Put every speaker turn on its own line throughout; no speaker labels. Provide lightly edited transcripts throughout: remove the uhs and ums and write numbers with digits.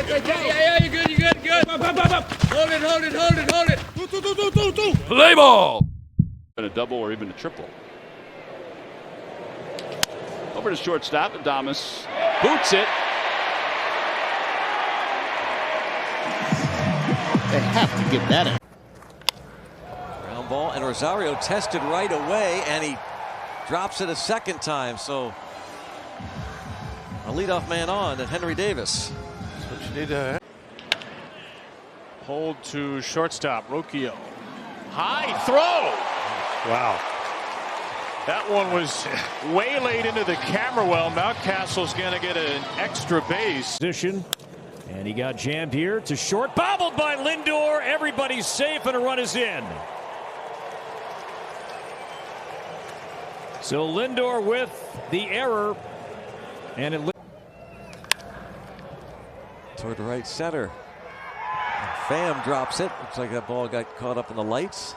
Yeah, you're good, you're good. Up. Hold it.
Play ball.
A double or even a triple. Over to shortstop, Adames boots it.
They have to give that in.
Ground ball, and Rosario tested right away, and he drops it a second time. So a leadoff man on, and Henry Davis.
That's what you need to.
Hold to shortstop, Rocchio. High throw. Wow. That one was way late into the camera well. Mountcastle's going to get an extra base.
Position. And he got jammed here to short. Bobbled by Lindor. Everybody's safe and a run is in. So Lindor with the error. And it
Toward the right center. And Pham drops it. Looks like that ball got caught up in the lights.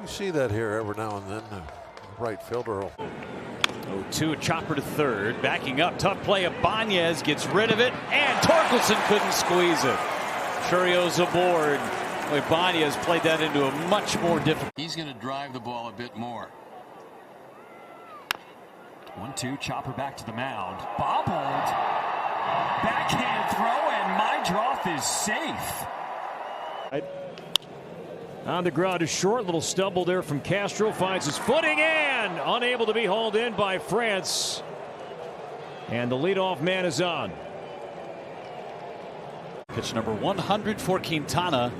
You see that here every now and then. Right fielder will.
0-2, a chopper to third. Backing up. Tough play. Ibanez gets rid of it. And Torkelson couldn't squeeze it. Churio's aboard. Ibanez played that into a much more difficult.
He's going to drive the ball a bit more. 1-2, chopper back to the mound. Bobbled. Backhand throw, and Mydroth is safe.
On the ground is short. Little stumble there from Castro. Finds his footing and unable to be hauled in by France. And the leadoff man is on. Pitch number 100 for Quintana.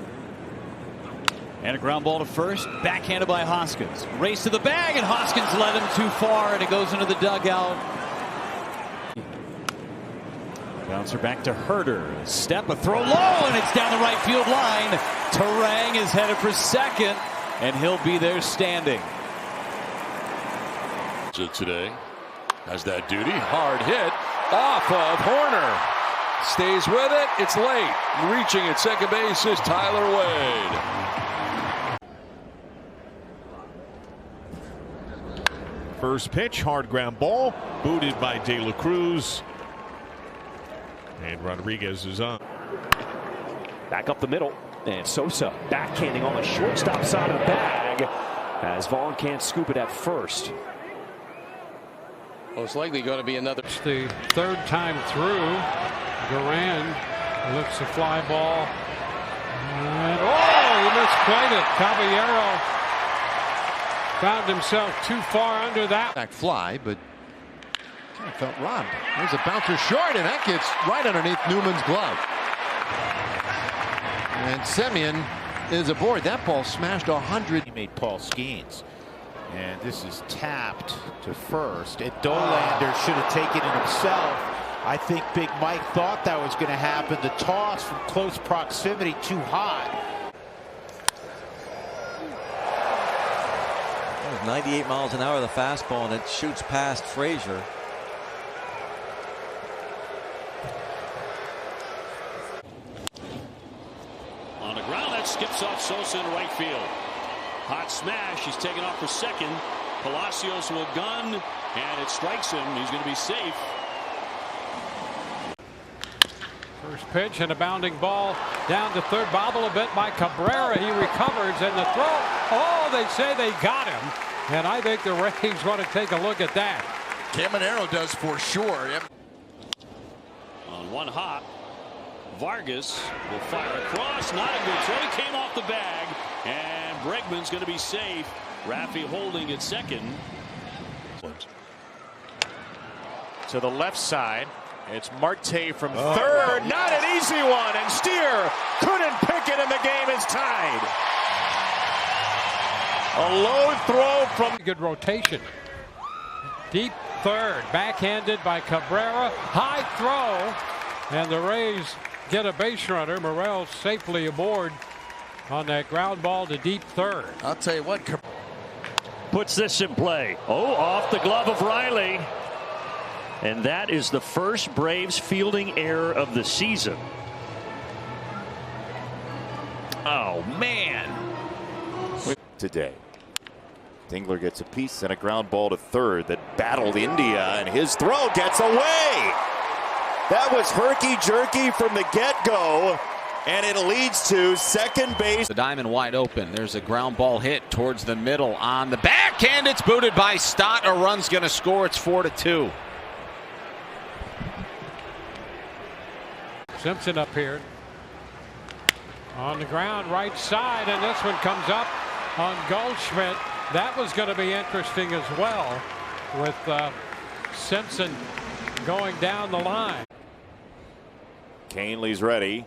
And a ground ball to first. Backhanded by Hoskins. Race to the bag, and Hoskins led him too far, and it goes into the dugout. Bouncer back to Herder. A step, a throw low, and it's down the right field line. Terang is headed for second, and he'll be there standing.
Today has that duty. Hard hit off of Horner. Stays with it. It's late. Reaching at second base is Tyler Wade.
First pitch, hard ground ball, booted by De La Cruz. And Rodriguez is on.
Back up the middle, and Sosa backhanding on the shortstop side of the bag as Vaughn can't scoop it at first.
Most likely going to be another.
It's the third time through. Duran looks the fly ball. And, he misplayed it. Caballero found himself too far under that.
Back fly, but kind of felt robbed. There's a bouncer short, and that gets right underneath Newman's glove. And Semien is aboard. That ball smashed 100.
He made Paul Skeens. And this is tapped to first. And Dolander should have taken it himself. I think Big Mike thought that was going to happen. The toss from close proximity too hot.
That was 98 miles an hour the fastball, and it shoots past Frazier.
On the ground, that skips off Sosa in right field. Hot smash. He's taken off for second. Palacios will gun, and it strikes him. He's going to be safe.
First pitch and a bounding ball down to third. Bobble a bit by Cabrera. He recovers, and the throw. Oh, they say they got him. And I think the Rays want to take a look at that.
Caminero does for sure. Yep.
On one hop, Vargas will fire across. Not a good throw. He came off the bag, and Bregman's going to be safe. Raffy holding at second.
To the left side. It's Marte from third. Not an easy one. And Steer couldn't pick it, and the game is tied. A low throw from.
Good rotation. Deep third. Backhanded by Cabrera. High throw. And the Rays get a base runner. Morel safely aboard on that ground ball to deep third.
I'll tell you what.
Puts this in play. Oh, off the glove of Riley. And that is the first Braves fielding error of the season. Oh, man.
Today. Dingler gets a piece and a ground ball to third that battled India, and his throw gets away. That was herky-jerky from the get-go, and it leads to second base.
The diamond wide open. There's a ground ball hit towards the middle on the backhand. It's booted by Stott. A run's going to score. It's 4-2.
Simpson up here on the ground, right side, and this one comes up on Goldschmidt. That was going to be interesting as well, with Simpson going down the line.
Canley's ready.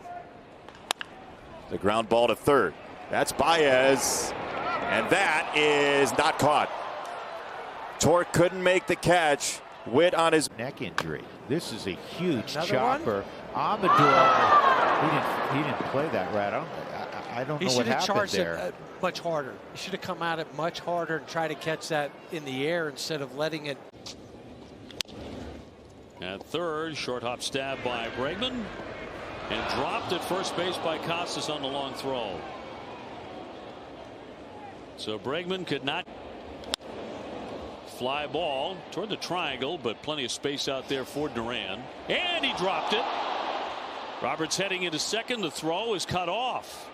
The ground ball to third. That's Baez, and that is not caught. Torque couldn't make the catch. Witt on his
neck injury. This is a huge
Another
chopper.
One?
Amador, he didn't play that right. I don't know what happened there. He should have charged it
much harder. He should have come at it much harder and try to catch that in the air instead of letting it.
At third, short hop stab by Bregman, and dropped at first base by Costas on the long throw. So Bregman could not. Fly ball toward the triangle, but plenty of space out there for Duran, and he dropped it. Roberts heading into second. The throw is cut off.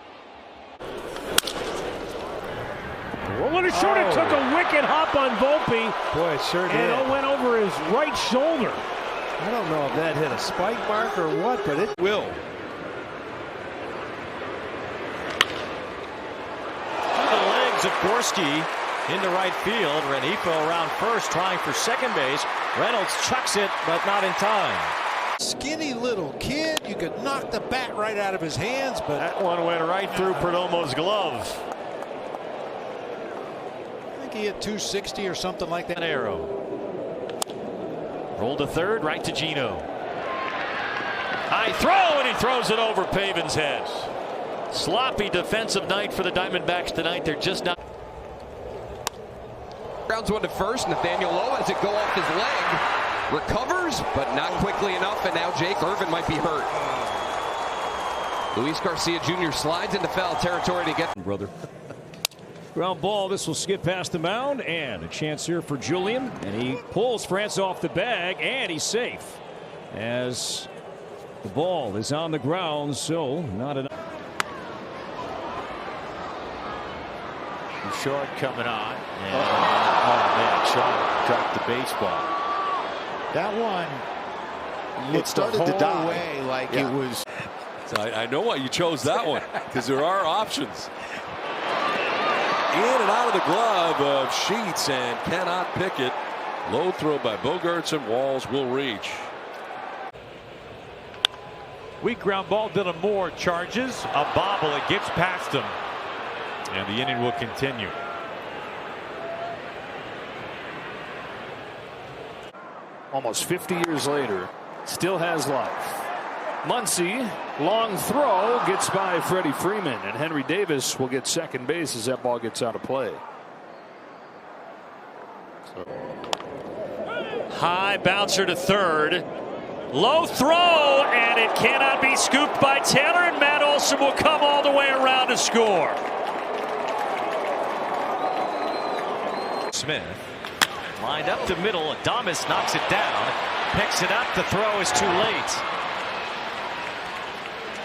Rolling it short, it took a wicked hop on Volpe.
Boy, it sure did.
And it went over his right shoulder.
I don't know if that hit a spike mark or what, but it will.
To the legs of Gorski into right field. Renifo around first, trying for second base. Reynolds chucks it, but not in time.
Skinny little kid. You could knock the bat right out of his hands, but
that one went right through Perdomo's glove.
I think he hit 260 or something like that.
An arrow. Roll to third, right to Gino. High throw, and he throws it over Pavin's head. Sloppy defensive night for the Diamondbacks tonight. They're just not.
Grounds one to first. Nathaniel Lowe has it go off his leg. Recovers, but not quickly enough, and now Jake Irvin might be hurt. Luis Garcia Jr. slides into foul territory to get.
Brother. Ground ball. This will skip past the mound, and a chance here for Julian. And he pulls France off the bag, and he's safe. As the ball is on the ground, so not enough.
Short coming on. And, oh man, Shaw dropped the baseball. That one looked the whole way like it was.
So I know why you chose that one, because there are options. In and out of the glove of Sheets, and cannot pick it. Low throw by Bogaerts, and Walls will reach.
Weak ground ball. Dylan Moore charges a bobble. It gets past him, and the inning will continue.
Almost 50 years later, still has life. Muncy, long throw, gets by Freddie Freeman, and Henry Davis will get second base as that ball gets out of play.
High bouncer to third. Low throw, and it cannot be scooped by Taylor, and Matt Olson will come all the way around to score.
Smith lined up the middle. Adames knocks it down, picks it up. The throw is too late.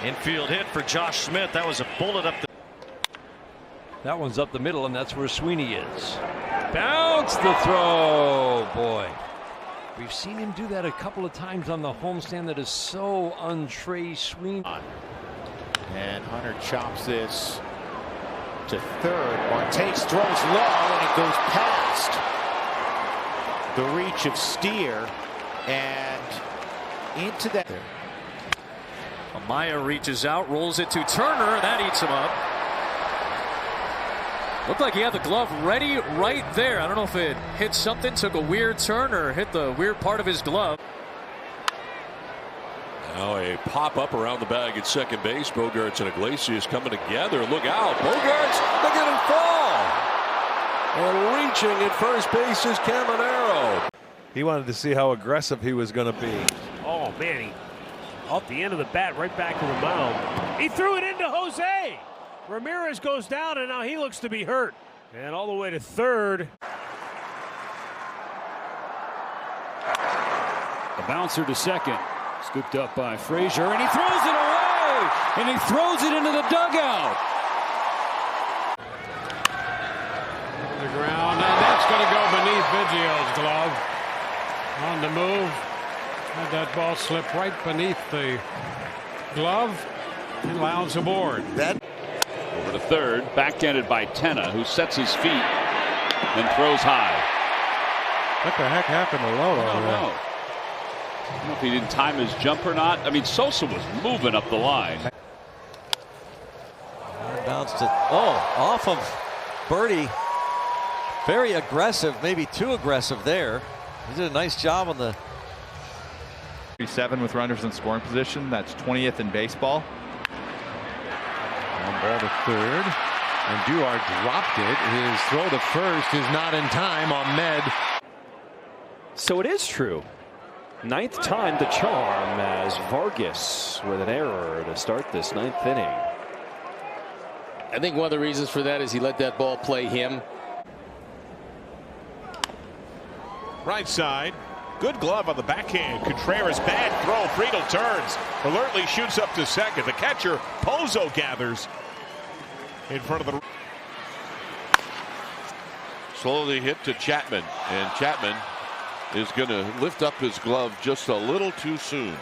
Infield hit for Josh Smith. That was a bullet up the.
That one's up the middle, and that's where Sweeney is. Bounce the throw, boy. We've seen him do that a couple of times on the homestand. That is so un-Trey Sweeney.
And Hunter chops this to third. Martace throws low, and it goes past the reach of Steer and into that.
Amaya reaches out, rolls it to Turner. That eats him up. Looked like he had the glove ready right there. I don't know if it hit something, took a weird turn, or hit the weird part of his glove.
Now a pop up around the bag at second base. Bogaerts and Iglesias coming together. Look out. Bogaerts, look at him fall. And reaching at first base is Caminero.
He wanted to see how aggressive he was going to be.
Oh, man, he off the end of the bat right back to the mound. He threw it into Jose. Ramirez goes down, and now he looks to be hurt. And all the way to third. A bouncer to second. Scooped up by Frazier, and he throws it away, and he throws it into the dugout.
On the ground, and that's going to go beneath Biggio's glove. On the move, had that ball slip right beneath the glove, and Lowndes aboard.
Over to third, backhanded by Tenna, who sets his feet and throws high.
What the heck happened to Lowe over there?
I don't know if he didn't time his jump or not. I mean, Sosa was moving up the line.
Bounce to, off of Birdie. Very aggressive, maybe too aggressive there. He did a nice job on the
37 with runners in scoring position. That's 20th in baseball.
Ground ball to third, and Duarte dropped it. His throw to first is not in time on Med.
So it is true. 9th time the charm as Vargas with an error to start this 9th inning.
I think one of the reasons for that is he let that ball play him.
Right side. Good glove on the backhand. Contreras bad throw. Friedel turns. Alertly shoots up to second. The catcher, Pozo, gathers in front of the.
Slowly hit to Chapman, and Chapman is going to lift up his glove just a little too soon.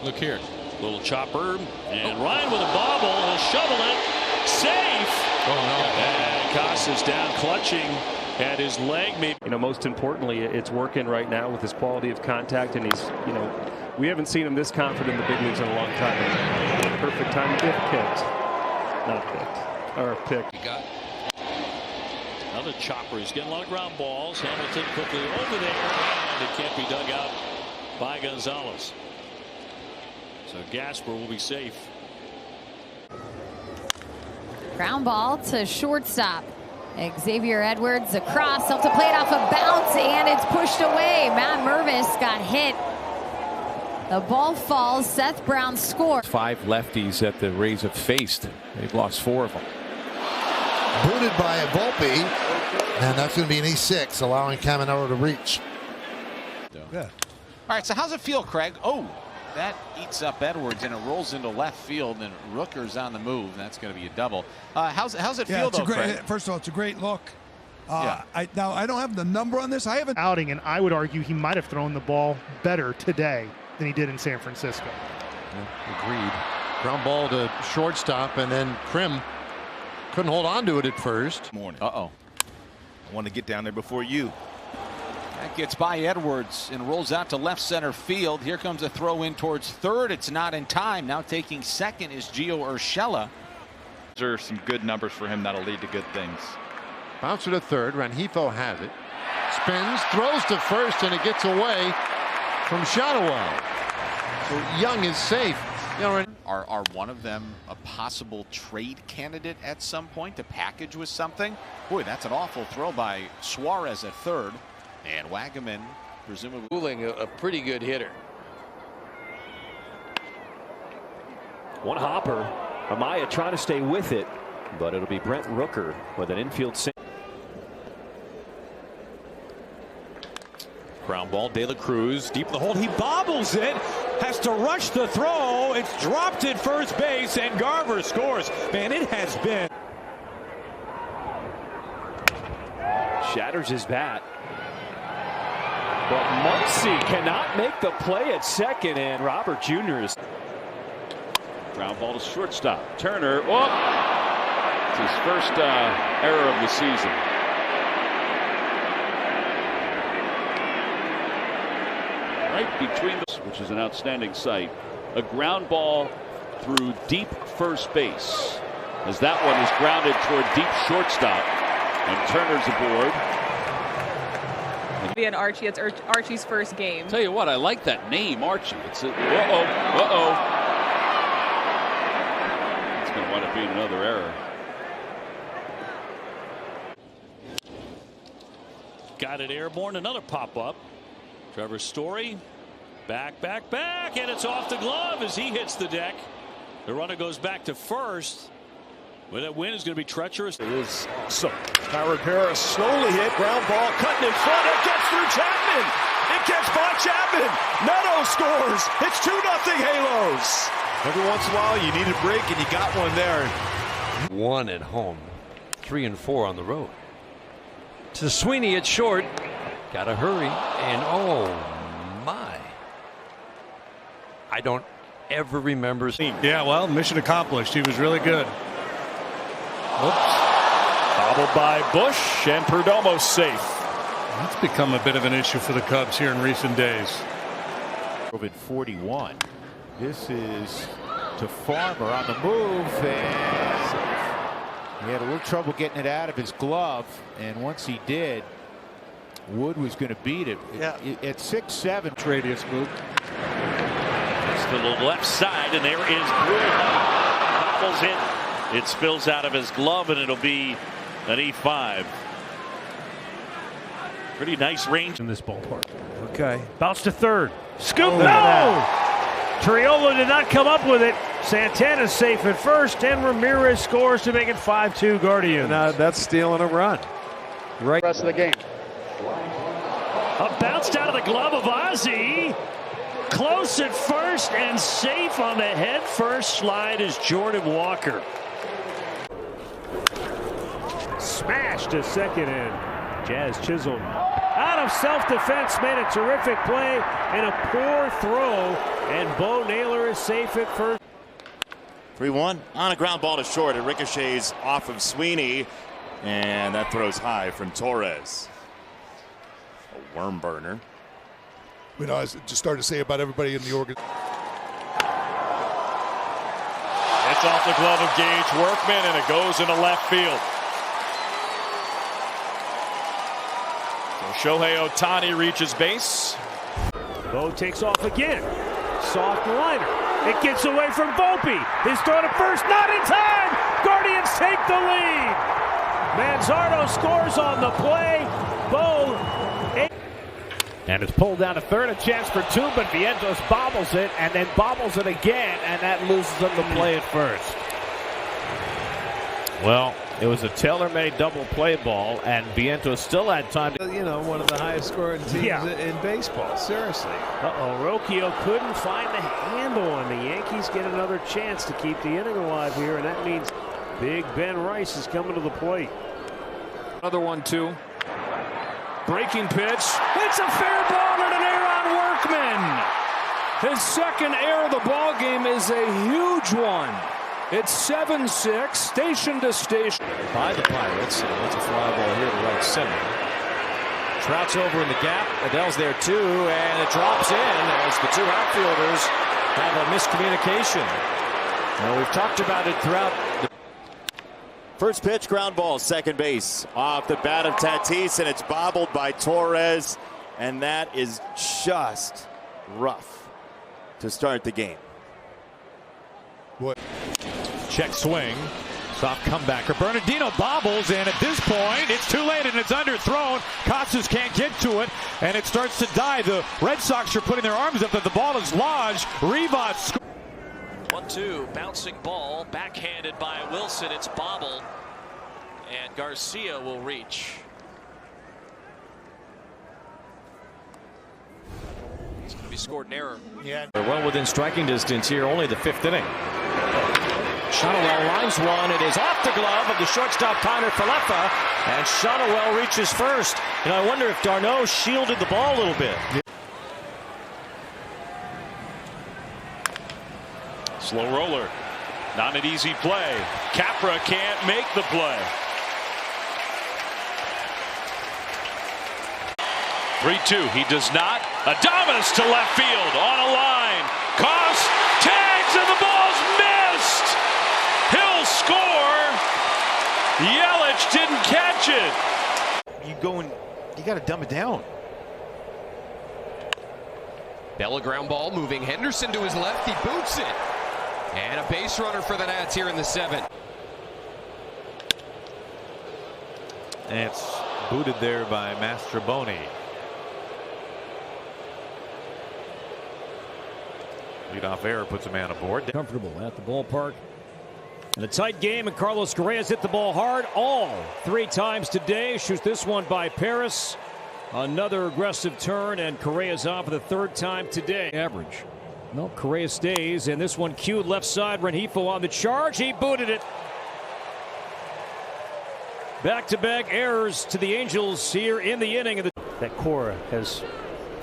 Look here. Little chopper, and Ryan with a bobble. He'll shovel it. Safe. And Casas down clutching at his leg. Maybe.
You know, most importantly, it's working right now with his quality of contact, and he's, you know, we haven't seen him this confident in the big leagues in a long time. Perfect time if picked, not picked, or picked.
He got another chopper. He's getting a lot of ground balls. Hamilton quickly over there, and it can't be dug out by Gonzalez. So Gasper will be safe.
Ground ball to shortstop. Xavier Edwards across, up to play it off a bounce, and it's pushed away. Matt Mervis got hit. The ball falls. Seth Brown scores.
5 lefties that the Rays have faced. They've lost 4 of them.
Booted by Volpe, and that's going to be an E6, allowing Caminero to reach.
Yeah. All right, so how's it feel, Craig? Oh, that eats up Edwards, and it rolls into left field, and Rooker's on the move. That's going to be a double. How's it feel, though, Craig?
First of all, it's a great look. I don't have the number on this. I haven't outing, and I would argue he might have thrown the ball better today than he did in San Francisco.
Yeah, agreed. Ground ball to shortstop, and then Krim couldn't hold on to it at first.
I
want to get down there before you.
That gets by Edwards and rolls out to left center field. Here comes a throw in towards third. It's not in time. Now taking second is Gio Urshela.
There are some good numbers for him that'll lead to good things.
Bouncer to third. Rengifo has it. Spins, throws to first, and it gets away from Shadowell. So Young is safe. You know,
are one of them a possible trade candidate at some point to package with something? Boy, that's an awful throw by Suarez at third. And Wagaman, presumably
Fooling a pretty good hitter.
One hopper. Amaya trying to stay with it, but it'll be Brent Rooker with an infield single.
Ground ball, De La Cruz deep in the hole. He bobbles it, has to rush the throw. It's dropped at first base, and Garver scores. Man, it has been.
Shatters his bat. But Muncy cannot make the play at second, and Robert Jr. is.
Ground ball to shortstop. Turner. Oh! It's his first error of the season. Right between the, which is an outstanding sight. A ground ball through deep first base, as that one is grounded toward deep shortstop, and Turner's aboard.
And Archie, it's Archie's first game.
Tell you what, I like that name, Archie. It's a, It's going to wind up being another error. Got it airborne, another pop-up. Trevor Story, back, and it's off the glove as he hits the deck. The runner goes back to first.
Well, that win is going to be treacherous. It is so.
Kyron Paris slowly hit, ground ball, cutting in front. It gets through Chapman. It gets by Chapman. Neto scores. It's 2-0 Halos. Every once in a while, you need a break, and you got one there.
1 at home, 3 and 4 on the road. To Sweeney at short. Got to hurry. And oh my. I don't ever remember seeing.
Yeah, well, mission accomplished. He was really good.
Oops. Bobbled by Bush, and Perdomo's safe.
That's become a bit of an issue for the Cubs here in recent days.
41. This is to Farmer on the move, and he had a little trouble getting it out of his glove, and once he did, Wood was going to beat it. At 6-7.
Radius move.
It's to the left side, and there is Wood. Bobbles it. It spills out of his glove, and it'll be an E5. Pretty nice range
in this ballpark.
Okay.
Bounce to third. Scoop. No! Triolo did not come up with it. Santana's safe at first, and Ramirez scores to make it 5-2 Guardians.
Now that's stealing a run. Right.
Rest of the game.
A bounce out of the glove of Ozzie. Close at first and safe on the head first slide is Jordan Walker. Smash to second in. Jazz Chisholm out of self-defense made a terrific play and a poor throw, and Bo Naylor is safe at first.
3-1 on a ground ball to short. It ricochets off of Sweeney, and that throws high from Torres. A worm burner.
You know, I just started to say about everybody in the organ.
It's off the glove of Gage Workman, and it goes into left field. Shohei Ohtani reaches base. Bo takes off again. Soft liner. It gets away from Volpe. His throw to first, not in time. Guardians take the lead. Manzardo scores on the play. Bo. And it's pulled down to third, a chance for two, but Vientos bobbles it and then bobbles it again, and that loses them the play at first.
Well, it was a tailor-made double play ball, and Vientos still had time to...
You know, one of the highest scoring teams in baseball. Seriously.
Rocchio couldn't find the handle on the Yankees. Get another chance to keep the inning alive here, and that means Big Ben Rice is coming to the plate.
Another 1-2. Breaking pitch. It's a fair ball and an error on Workman. His second error of the ball game is a huge one. It's 7-6, station to station.
By the Pirates, and it's a fly ball here to right center. Trout's over in the gap. Adele's there too, and it drops in as the two outfielders have a miscommunication. Now we've talked about it throughout.
First pitch, ground ball, second base. Off the bat of Tatis, and it's bobbled by Torres, and that is just rough to start the game.
What?
Check swing. Soft comebacker. Bernardino bobbles, and at this point, it's too late and it's underthrown. Casas can't get to it, and it starts to die. The Red Sox are putting their arms up that the ball is lodged. Rivas.
1-2, bouncing ball, backhanded by Wilson. It's bobbled, and Garcia will reach. It's going to be scored an error.
Yeah. They're well within striking distance here, only the fifth inning. Shonowell lines one. It is off the glove of the shortstop Tyler Falefa, and Shonowell reaches first. And I wonder if Darno shielded the ball a little bit.
Slow roller. Not an easy play. Capra can't make the play. 3-2. He does not. Adames to left field on a line. Koss tags, and the ball's missed. He'll score. Yelich didn't catch it.
You got to dumb it down.
Bella ground ball, moving Henderson to his left. He boots it. And a base runner for the Nats here in the seventh.
And it's booted there by Mastroboni. Leadoff error puts a man aboard.
Comfortable at the ballpark. In a tight game, and Carlos Correa's hit the ball hard all 3 times today. Shoots this one by Paris. Another aggressive turn, and Correa's on for the 3rd time today. Average. No, Correa stays, and this one cued left side. Rengifo on the charge. He booted it. Back-to-back errors to the Angels here in the inning. Of the
that Cora has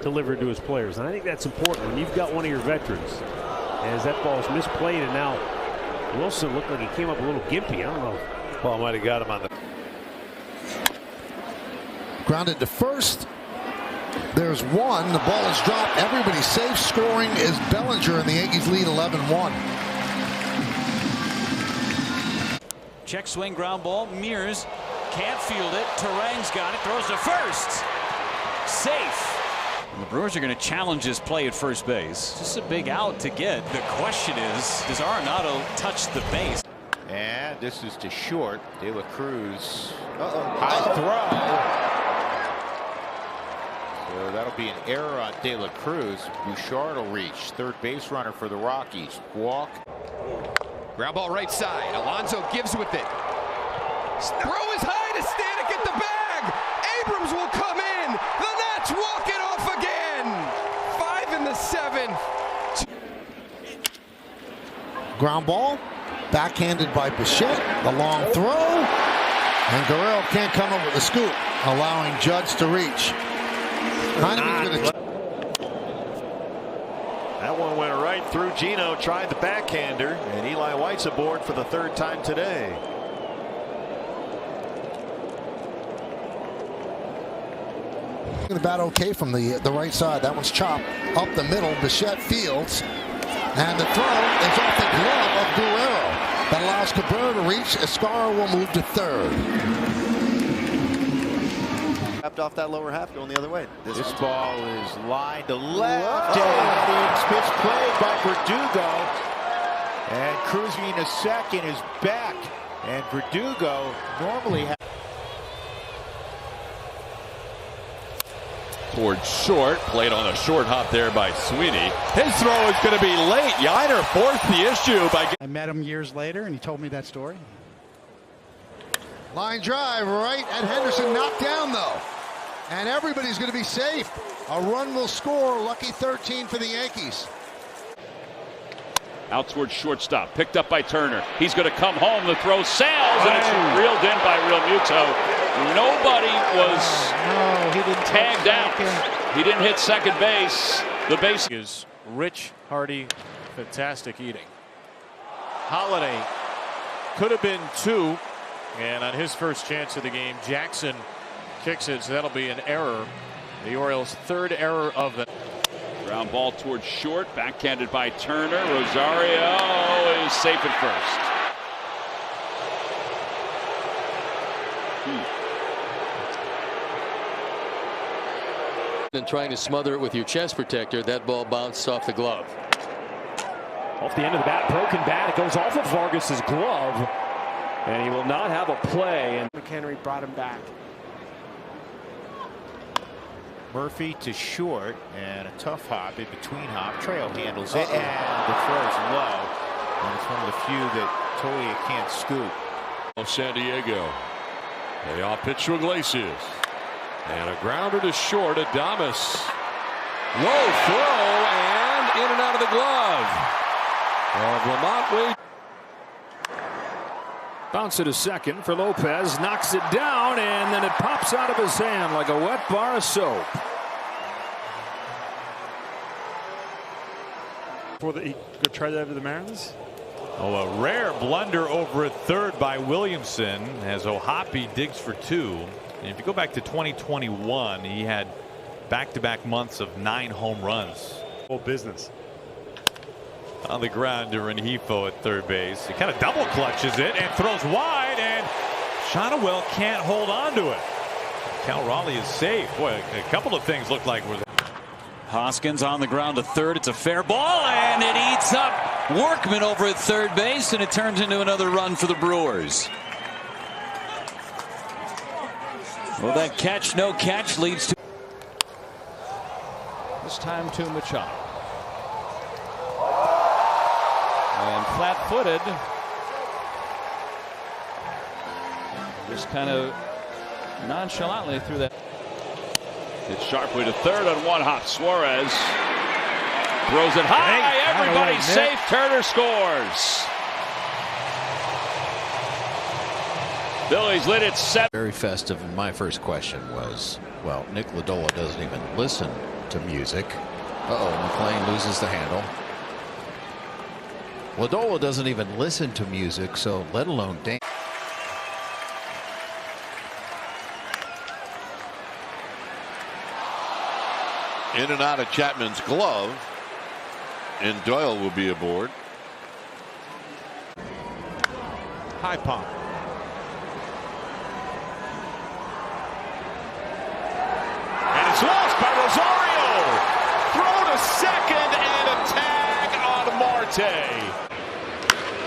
delivered to his players, and I think that's important when you've got one of your veterans. As that ball's misplayed, and now Wilson looked like he came up a little gimpy. I don't know.
Ball might have got him on the
grounded to first. There's one. The ball is dropped. Everybody's safe. Scoring is Bellinger, and the Yankees lead 11-1.
Check swing ground ball. Mears can't field it. Terang's got it. Throws to first. Safe. And the Brewers are going to challenge his play at first base. Just a big out to get. The question is, does Arenado touch the base?
And this is to short. De La Cruz. High throw. So that'll be an error on De La Cruz. Bouchard will reach. 3rd base runner for the Rockies. Walk.
Ground ball right side. Alonso gives with it. Throw is high to Stanek at the bag. Abrams will come in. The Nats walk it off again. 5 in the 7th.
Ground ball. Backhanded by Bichette. The long throw. And Guerrero can't come up with a scoop, allowing Judge to reach.
That one went right through Gino. Tried the backhander, and Eli White's aboard for the 3rd time today.
Going to bat okay from the right side. That one's chopped up the middle. Bichette fields, and the throw is off the glove of Guerrero. That allows Cabrera to reach. Escara will move to 3rd.
Off that lower half, going the other way.
This ball is lined to left. Innings pitch played by Verdugo. And cruising to second is back. And Verdugo normally has.
Towards short, played on a short hop there by Sweeney. His throw is going to be late. Yiner forced the issue by.
I met him years later, and he told me that story.
Line drive right at Henderson, knocked down though. And everybody's going to be safe. A run will score. Lucky 13 for the Yankees.
Out towards shortstop, picked up by Turner. He's going to come home. The throw sails, and it's reeled in by Realmuto. Nobody was tagged out. He didn't hit second base. The base
is rich, hearty, fantastic eating. Holiday could have been 2, and on his first chance of the game, Jackson kicks it, so that'll be an error. The Orioles' 3rd error of the.
Ground ball towards short, backhanded by Turner. Rosario is safe at first.
And trying to smother it with your chest protector, that ball bounced off the glove.
Off the end of the bat, broken bat. It goes off of Vargas's glove, and he will not have a play. And
McHenry brought him back.
Murphy to short, and a tough hop in between hop. Trail handles it, and the throw is low. And it's one of the few that Tolia can't scoop.
San Diego. The off pitch to Iglesias. And a grounder to short. Adames. Low throw, and in and out of the glove of Lamont Wade.
Bounce it to second for Lopez, knocks it down, and then it pops out of his hand like a wet bar of soap.
Before he could try that to the Mariners?
Oh, a rare blunder over at 3rd by Williamson as Ohapi digs for 2. And if you go back to 2021, he had back-to-back months of 9 home runs.
Full business.
On the ground to Rengifo at 3rd base. He kind of double clutches it and throws wide, and Shonowell can't hold on to it. Cal Raleigh is safe. Boy, a couple of things look like we're.
Hoskins on the ground to 3rd. It's a fair ball, and it eats up Workman over at 3rd base, and it turns into another run for the Brewers. Well, that catch, no catch, leads to.
This time to Machado. And flat-footed.
Just kind of nonchalantly threw that. It's sharply to third on one hop. Suarez throws it high. Everybody's safe. Turner scores. Phillies lead it 7.
Very festive. And my first question was, well, Nick Lodolo doesn't even listen to music. McClain loses the handle. Lodolo doesn't even listen to music, so let alone dance.
In and out of Chapman's glove, and Doyle will be aboard.
High pop. And it's lost by Rosario. Throw to second and a tag on Marte.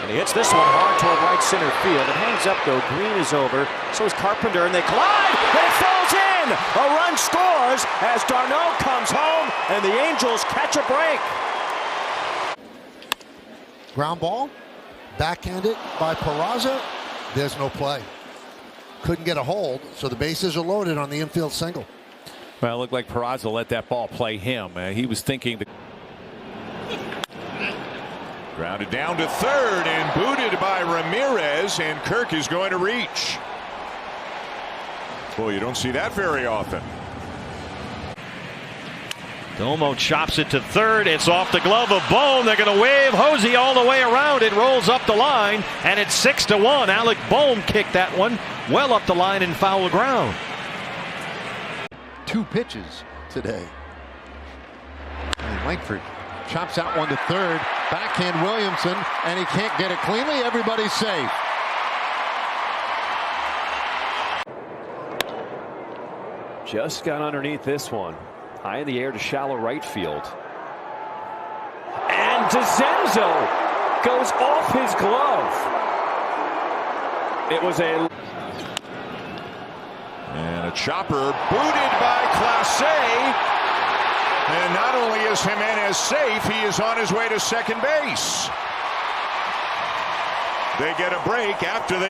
And he hits this one hard toward right center field. It hangs up though. Green is over. So is Carpenter, and they collide. It falls in. A run scores as Darno comes home, and the Angels catch a break.
Ground ball, backhanded by Peraza. There's no play. Couldn't get a hold, so the bases are loaded on the infield single.
Well, it looked like Peraza let that ball play him. He was thinking the
Grounded down to third and booted by Ramirez, and Kirk is going to reach. Boy, you don't see that very often.
Domo chops it to third. It's off the glove of Bohm. They're going to wave Hosey all the way around. It rolls up the line, and it's 6-1. Alec Bohm kicked that one well up the line and foul ground.
2 pitches today. And Langford chops out one to third. Backhand Williamson, and he can't get it cleanly. Everybody's safe.
Just got underneath this one. High in the air to shallow right field. And DeZenzo goes off his glove. It was a...
And a chopper booted by Clase. And not only is Jimenez safe, he is on his way to second base. They get a break after they...